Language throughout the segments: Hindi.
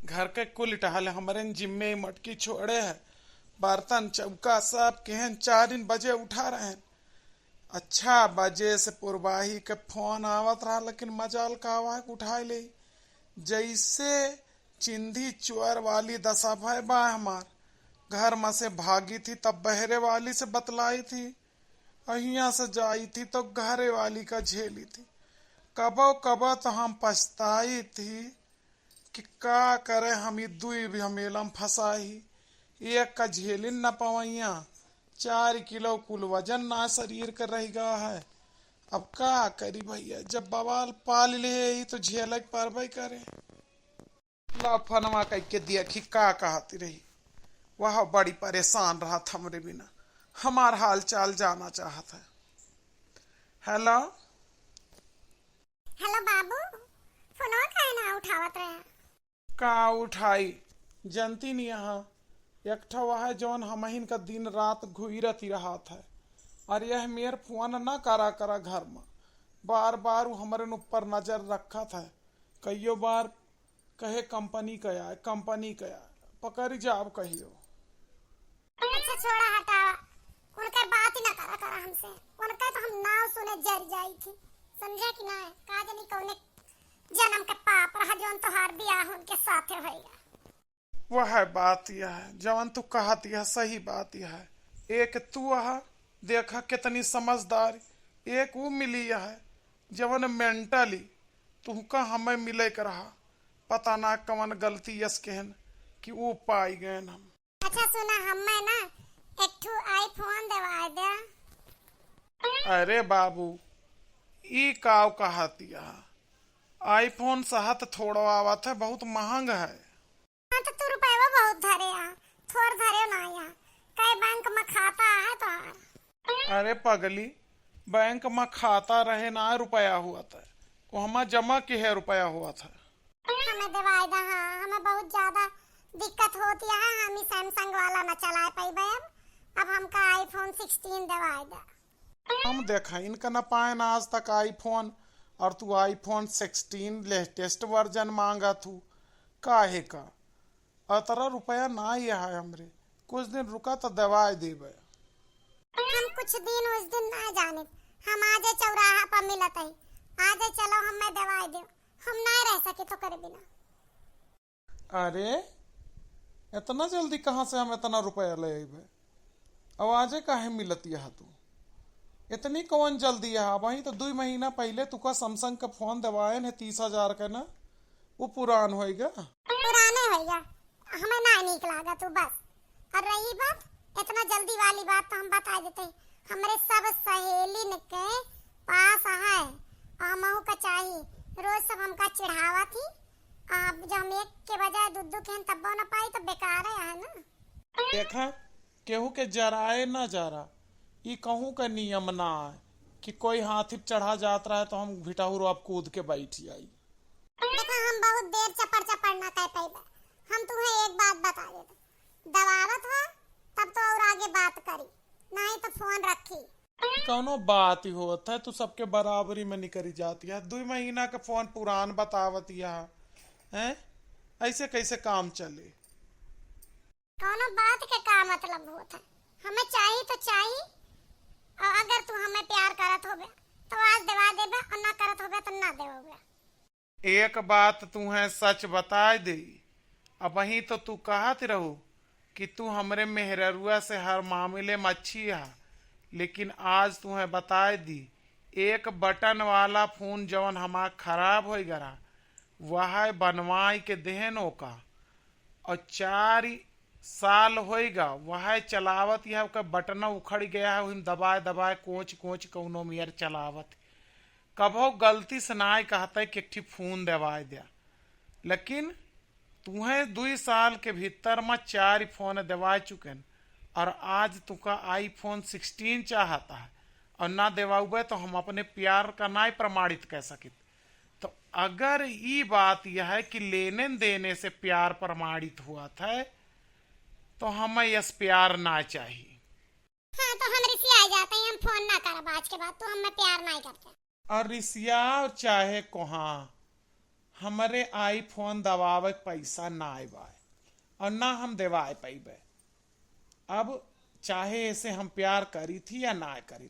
घर के कुल टहल हमारे जिम्मे मटकी छोड़े है। बर्तन चौका सब केहन 4 बजे उठा रहे हैं। अच्छा बजे से पूर्वाही के फोन आवत रहा, लेकिन मजाल का आवाज उठा ले। जैसे चिंधी चुअर वाली दशा भय बा हमार। घर में से भागी थी तब बहरे वाली से बतलाई थी, अहिया से जाई थी तो घरे वाली का झेली थी। कबो कबो तो हम पछताई थी कि का करे हम दुई भी हमेलम फंसाई। एक का झेलिन न पवैया, 4 किलो कुल वजन ना शरीर का रह गया है। अब का करी भैया, जब बवाल पाल ले ही तो झेल पारबे करे। लफनवा कह के देखी का कहती रही। वह बड़ी परेशान रहा था हमरे बिना, हमार हाल चाल जाना चाहत है। हेलो हेलो बाबू, फोनवा काहे ना उठावत रहे? का उठाई जनती नहीं यहाँ। एक ठो वह जौन हमहिन का दिन रात घुरत ही रहा था, और यह मेर फोन न करा करा घर में। बार बार हमारे ऊपर नजर रखा था। कईयो बार कहे कंपनी का आए, कंपनी का आए, पकड़ जाब कहियो। अच्छा छोड़ा हटावा, उनका बात ही ना करा करा हमसे। उनका तो हम नाव सुने जर जाई थी, समझे कि ना? का जानी कौने जन्म के पाप रहा जौन तोहार बियाह उनके साथे होइगा। वह बात यह है जवन तू कहती है, सही बात यह है। एक तू देखा कितनी समझदार, एक वो मिली है जवन मेंटली तुमका हमें मिले कर रहा। पता ना कवन गलती यस कहन कि वो पाई गए हम। अच्छा सुना, हमें ना एक ठू आईफोन दवा दे। अरे बाबू ई काव कहती है, आईफोन सहत थोड़ा आवत है, बहुत महंग है। हाँ तो तू रुपया बहुत धरे आ, थोड़ धरे ना या कई बैंक में खाता है तो। अरे पगली, बैंक में खाता रहे ना रुपया हुआ था, वो हमें जमा के है रुपया हुआ था। हमें दवाई दा। हाँ हमें बहुत ज्यादा दिक्कत होती है, हम ही सैमसंग वाला न चला पाइबे। अब हमका आईफोन 16 दवाई दा। हम देखा इनका न पाए ना आज तक आईफोन, और तू आईफोन 16 लेटेस्ट वर्जन मांगा तू काहे का? अतरा रुपया ना ही है हमरे, कुछ दिन रुका तो दवाई देवे। हम कुछ दिन उस दिन ना जाने, हम आज चौराहा पर मिलत है, आज चलो हमें दवाई दे। हम ना रह सके तो करे बिना। अरे इतना जल्दी कहाँ से हम इतना रुपया ले आइबे? अब आजे काहे मिलती है तू? इतनी कौन जल्दी है? वही तो 2 महीना पहले तुका सैमसंग का फोन दवाए ने 30,000 का ना, वो पुरान होएगा। पुराने होइगा, हमें ना नीक लागा तू बस। और रही बात इतना जल्दी वाली बात तो हम बता देते हैं, हमारे सब सहेली के पास है हमहू का चाहिए। रोज सब हमका चिढ़ावा थी, अब जब हम एक के बजाय दूध के तब न पाई तो बेकार है ना। देखा केहू के जराए ना जरा, ई कहूँ का नियम ना है कि कोई हाथी चढ़ा जात रहा है तो हम भिटाहू अब कूद के बैठ जाई। देखा हम बहुत देर चपड़ चपड़ ना कह पाइबे। हम तुम्हें एक बात बता देते, दवावत है तब तो और आगे बात करी, नहीं तो फोन रखी। कौनो बात ही होता है, तू सबके बराबरी में निकली जाती है। 2 महीना का फोन पुरान बतावत है, ऐसे कैसे काम चले? कौनो बात के का मतलब होता है? हमें चाहिए तो चाहिए, और अगर तू हमें प्यार करत होबे तो आज दवा देबे, और ना करत होबे तो ना देबे। एक बात तू है सच बता दे। अब वही तो तू कहत रहू कि तू हमरे मेहररुआ से हर मामले में अच्छी है, लेकिन आज तू है बता दी एक बटन वाला फोन जवन हमार खराब हो गया वह बनवाई के देहनो का, और 4 साल होएगा वह चलावत यह का बटन उखड़ गया है, वही दबाए दबाए कोच कोच कौनो मियर चलावत। कभो गलती से ना कहता है कि एक फोन दवाए दिया, लेकिन तुम्हें 2 साल के भीतर में 4 फोन दवा चुके, और आज तुका आईफोन 16 चाहता है और ना देवाऊबे तो हम अपने प्यार का ना प्रमाणित कर सकित। तो अगर ये बात यह है कि लेने देने से प्यार प्रमाणित हुआ था तो हमें यस प्यार ना चाहिए। हाँ तो हम रिसिया जाते हैं, हम फोन ना करब आज के बाद, तो हमें प्यार नहीं करते। और रिसिया चाहे कोहा हमरे आईफोन दबावे के पैसा ना आए और ना हम देवाए पैबे। अब चाहे ऐसे हम प्यार करी थी या ना करी,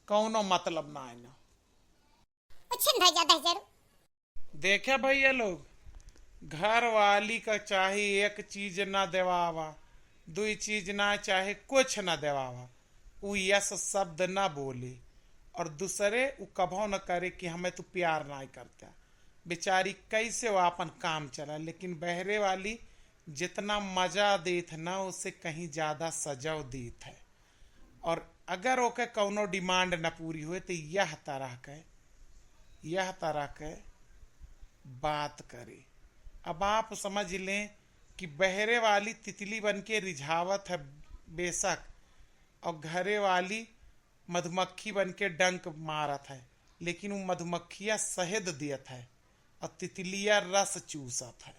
कौनो मतलब ना आना। देखे भैया लोग, घर वाली का चाहे एक चीज ना देवावा, दुई चीज ना चाहे कुछ ना देवावा, उ यस शब्द ना बोले और दूसरे उ कभो न करे कि हमें तू प्यार ना करता। बेचारी कैसे वो अपन काम चला, लेकिन बहरे वाली जितना मजा देत ना उससे कहीं ज्यादा सजाव देत है। और अगर ओके कौनो डिमांड न पूरी हुए तो यह तरह के बात करे। अब आप समझ लें कि बहरे वाली तितली बन के रिझावत है बेशक, और घरे वाली मधुमक्खी बन के डंक मारत है, लेकिन वो मधुमक्खिया शहद दियत है और तितलिया रस चूसत है।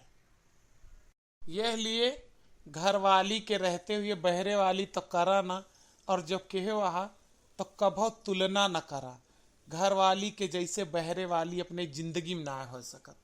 यह लिए घर वाली के रहते हुए बहरे वाली तो करा ना, और जो कहे वहा तो कभो तुलना न करा। घर वाली के जैसे बहरे वाली अपने जिंदगी में ना हो सकत।